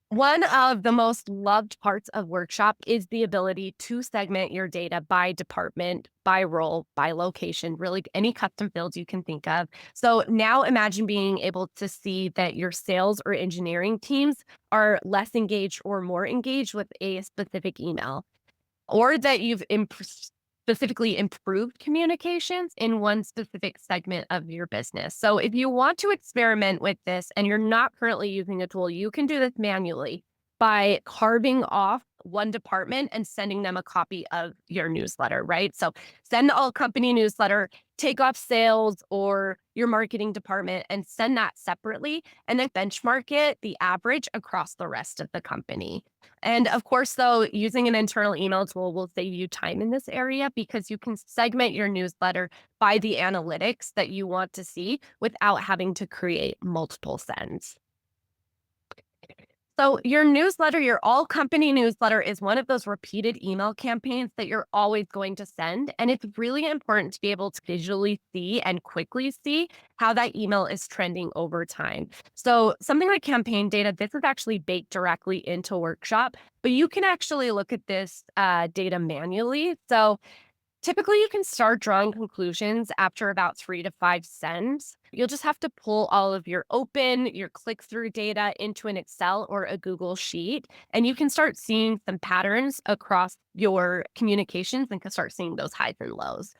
One of the most loved parts of Workshop is the ability to segment your data by department, by role, by location, really any custom fields you can think of. So now imagine being able to see that your sales or engineering teams are less engaged or more engaged with a specific email, or that you've specifically improved communications in one specific segment of your business. So if you want to experiment with this and you're not currently using a tool, you can do this manually by carving off one department and sending them a copy of your newsletter, right? So send all company newsletter, take off sales or your marketing department and send that separately and then benchmark it, the average across the rest of the company. And of course, though, using an internal email tool will save you time in this area because you can segment your newsletter by the analytics that you want to see without having to create multiple sends. So, your newsletter, your all company newsletter is one of those repeated email campaigns that you're always going to send. And it's really important to be able to visually see and quickly see how that email is trending over time. So, something like campaign data, this is actually baked directly into Workshop, but you can actually look at this data manually. So, Typically, you can start drawing conclusions after about 3 to 5 cents. You'll just have to pull all of your click through data into an Excel or a Google Sheet, and you can start seeing some patterns across your communications and can start seeing those highs and lows.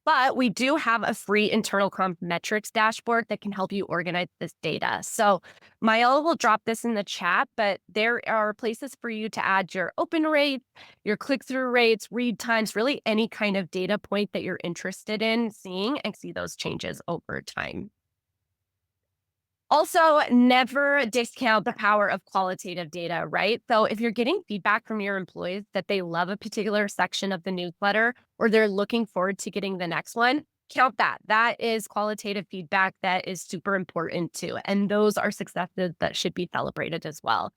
But we do have a free internal comp metrics dashboard that can help you organize this data. So Mael will drop this in the chat, but there are places for you to add your open rates, your click-through rates, read times, really any kind of data point that you're interested in seeing and see those changes over time. Also, never discount the power of qualitative data, right? So, if you're getting feedback from your employees that they love a particular section of the newsletter or they're looking forward to getting the next one, count that. That is qualitative feedback that is super important too. And those are successes that should be celebrated as well.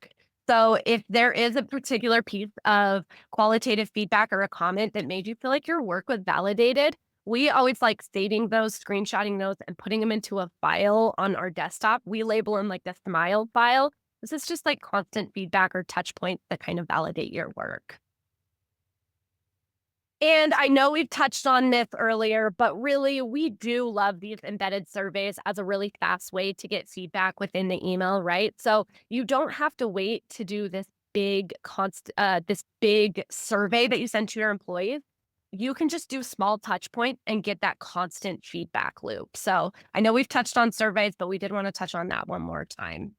So, if there is a particular piece of qualitative feedback or a comment that made you feel like your work was validated, we always like saving those, screenshotting those, and putting them into a file on our desktop. We label them like the smile file. This is just like constant feedback or touch points that kind of validate your work. And I know we've touched on this earlier, but really, we do love these embedded surveys as a really fast way to get feedback within the email, right? So you don't have to wait to do this big survey that you send to your employees. You can just do small touch point and get that constant feedback loop. So I know we've touched on surveys, but we did want to touch on that one more time.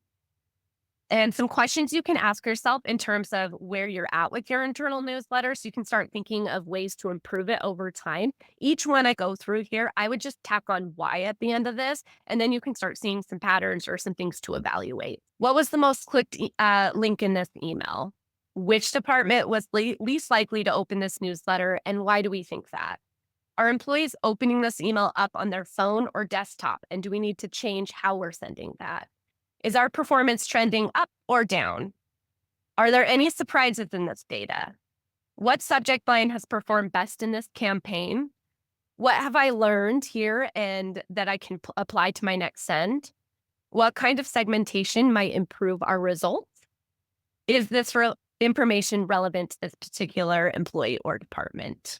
And some questions you can ask yourself in terms of where you're at with your internal newsletter. So you can start thinking of ways to improve it over time. Each one I go through here, I would just tack on why at the end of this. And then you can start seeing some patterns or some things to evaluate. What was the most clicked link in this email? Which department was least likely to open this newsletter? And why do we think that? Are employees opening this email up on their phone or desktop? And do we need to change how we're sending that? Is our performance trending up or down? Are there any surprises in this data? What subject line has performed best in this campaign? What have I learned here and that I can apply to my next send? What kind of segmentation might improve our results? Is this information relevant to this particular employee or department?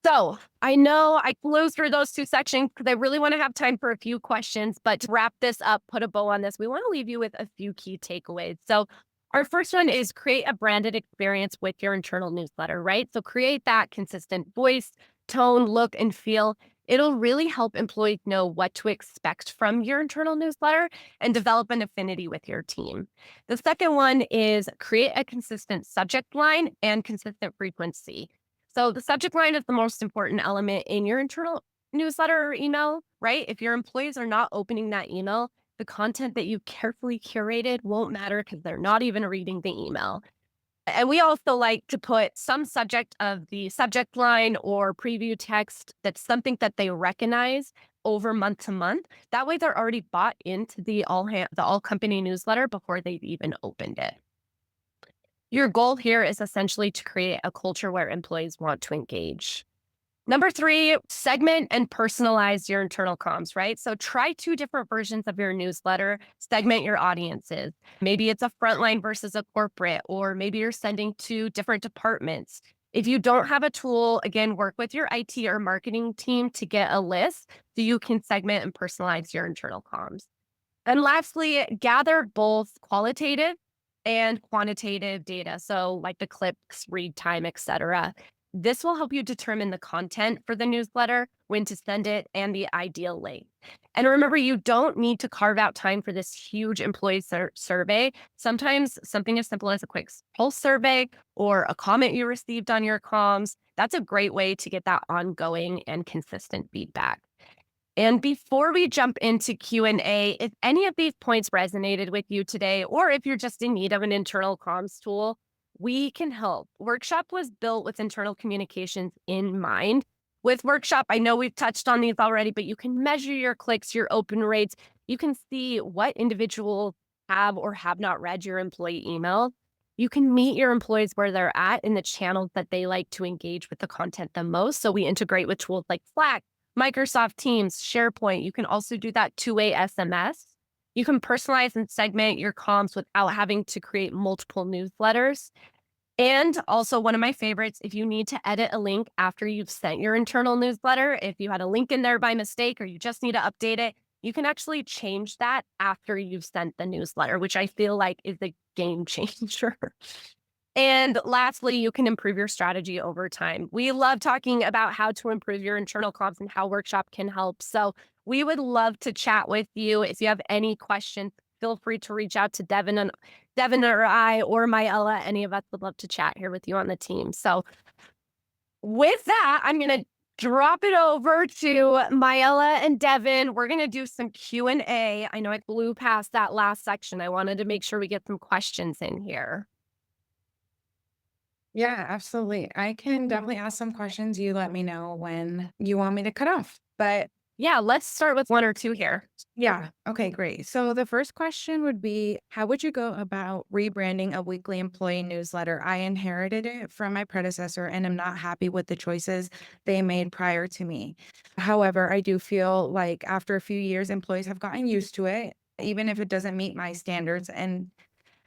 So I know I flew through those two sections because I really want to have time for a few questions, but to wrap this up, put a bow on this, we want to leave you with a few key takeaways. So our first one is create a branded experience with your internal newsletter, right? So create that consistent voice, tone, look, and feel. It'll really help employees know what to expect from your internal newsletter and develop an affinity with your team. The second one is create a consistent subject line and consistent frequency. So the subject line is the most important element in your internal newsletter or email, right? If your employees are not opening that email, the content that you carefully curated won't matter because they're not even reading the email. And we also like to put some subject of the subject line or preview text that's something that they recognize over month to month. That way they're already bought into the all company newsletter before they've even opened it. Your goal here is essentially to create a culture where employees want to engage. Number three, segment and personalize your internal comms, right? So try two different versions of your newsletter, segment your audiences. Maybe it's a frontline versus a corporate, or maybe you're sending to different departments. If you don't have a tool, again, work with your IT or marketing team to get a list so you can segment and personalize your internal comms. And lastly, gather both qualitative and quantitative data. So like the clicks, read time, etc. This will help you determine the content for the newsletter, when to send it, and the ideal length. And remember, you don't need to carve out time for this huge employee survey. Sometimes something as simple as a quick pulse survey or a comment you received on your comms, that's a great way to get that ongoing and consistent feedback. And before we jump into Q&A, if any of these points resonated with you today, or if you're just in need of an internal comms tool, we can help. Workshop was built with internal communications in mind. With Workshop, I know we've touched on these already, but you can measure your clicks, your open rates. You can see what individuals have or have not read your employee email. You can meet your employees where they're at in the channels that they like to engage with the content the most. So we integrate with tools like Slack, Microsoft Teams, SharePoint. You can also do that two-way SMS. You can personalize and segment your comms without having to create multiple newsletters. And also, one of my favorites, if you need to edit a link after you've sent your internal newsletter, if you had a link in there by mistake or you just need to update it, you can actually change that after you've sent the newsletter, which I feel like is a game changer. And lastly, you can improve your strategy over time. We love talking about how to improve your internal comms and how Workshop can help. So we would love to chat with you. If you have any questions, feel free to reach out to Devin or I or Myella. Any of us would love to chat here with you on the team. So with that, I'm going to drop it over to Myella and Devin. We're going to do some Q&A. I know I blew past that last section. I wanted to make sure we get some questions in here. Yeah, absolutely. I can definitely ask some questions. You let me know when you want me to cut off. But Yeah, let's start with one or two here. yeah, okay, great. So the first question would be, how would you go about rebranding a weekly employee newsletter? I inherited it from my predecessor and am not happy with the choices they made prior to me. However, I do feel like after a few years, employees have gotten used to it, even if it doesn't meet my standards. And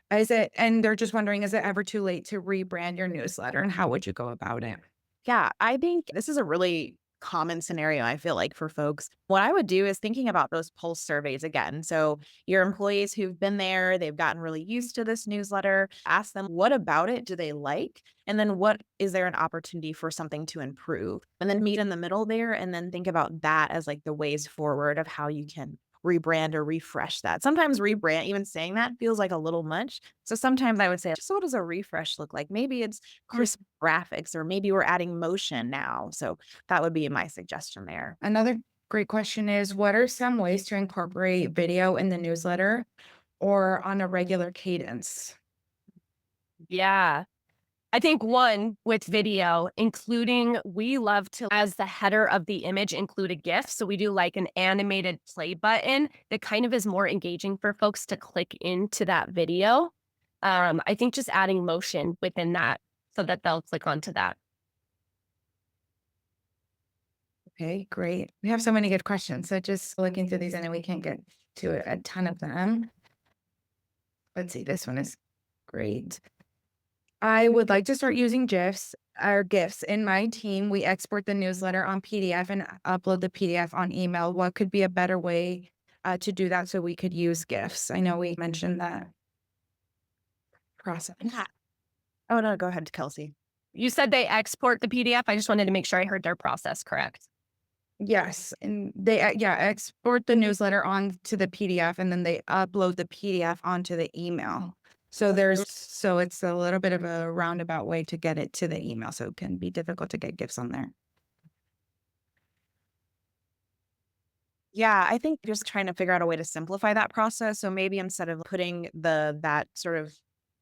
they're just wondering, is it ever too late to rebrand your newsletter, and how would you go about it? Yeah, I think this is a really common scenario, I feel like, for folks. What I would do is thinking about those pulse surveys again. So, your employees who've been there, they've gotten really used to this newsletter, ask them what about it do they like? And then what is there an opportunity for something to improve? And then meet in the middle there and then think about that as like the ways forward of how you can rebrand or refresh that. Sometimes rebrand, even saying that feels like a little much. So sometimes I would say, so what does a refresh look like? Maybe it's crisp graphics, or maybe we're adding motion now. So that would be my suggestion there. Another great question is, what are some ways to incorporate video in the newsletter or on a regular cadence? Yeah. I think one with video, including we love to, as the header of the image, include a GIF. So we do like an animated play button that kind of is more engaging for folks to click into that video. I think just adding motion within that so that they'll click onto that. Okay, great. We have so many good questions. So just looking through these, I know we can't get to a ton of them. Let's see, this one is great. I would like to start using GIFs in my team. We export the newsletter on PDF and upload the PDF on email. What could be a better way to do that so we could use GIFs? I know we mentioned that process. Yeah. Oh, no, go ahead, Kelsey. You said they export the PDF. I just wanted to make sure I heard their process correct. Yes, and they export the newsletter onto the PDF and then they upload the PDF onto the email. So it's a little bit of a roundabout way to get it to the email. So it can be difficult to get gifts on there. Yeah, I think just trying to figure out a way to simplify that process. So maybe instead of putting that sort of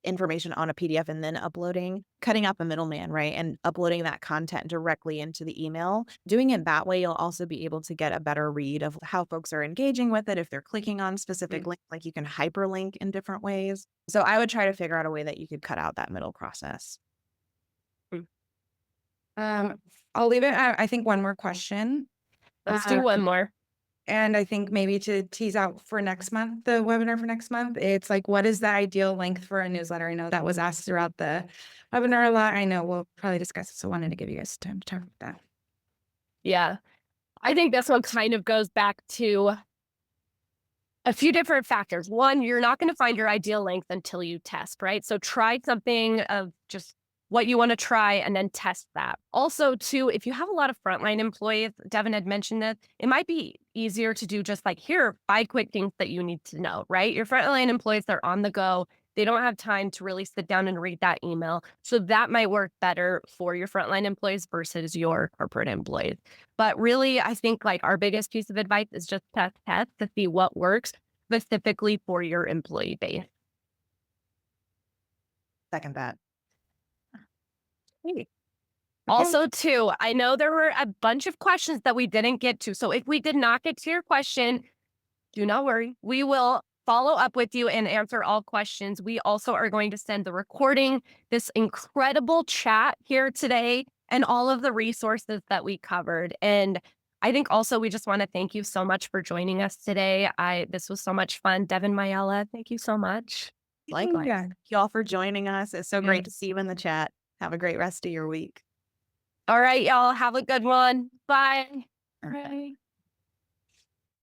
information on a PDF and then uploading, cutting out the middleman, right? And uploading that content directly into the email. Doing it that way, you'll also be able to get a better read of how folks are engaging with it. If they're clicking on specific links, like you can hyperlink in different ways. So I would try to figure out a way that you could cut out that middle process. Um, I'll leave it at, I think, one more question. Let's do one more. And I think maybe to tease out for next month, the webinar for next month, it's like, what is the ideal length for a newsletter? I know that was asked throughout the webinar a lot. I know we'll probably discuss it. So I wanted to give you guys time to talk about that. Yeah. I think this one kind of goes back to a few different factors. One, you're not going to find your ideal length until you test, right? So try something of just what you want to try and then test that. Also, too, if you have a lot of frontline employees, Devin had mentioned that it might be easier to do just like, here are 5 quick things that you need to know, right? Your frontline employees are on the go. They don't have time to really sit down and read that email. So that might work better for your frontline employees versus your corporate employees. But really, I think like our biggest piece of advice is just test to see what works specifically for your employee base. Second that. Also, too, I know there were a bunch of questions that we didn't get to. So if we did not get to your question, do not worry. We will follow up with you and answer all questions. We also are going to send the recording, this incredible chat here today, and all of the resources that we covered. And I think also we just want to thank you so much for joining us today. This was so much fun. Devin, Myella, thank you so much. Likewise. Yeah. Thank you all for joining us. It's so great to Yes. see you in the chat. Have a great rest of your week. All right, y'all. Have a good one. Bye. Okay. Right.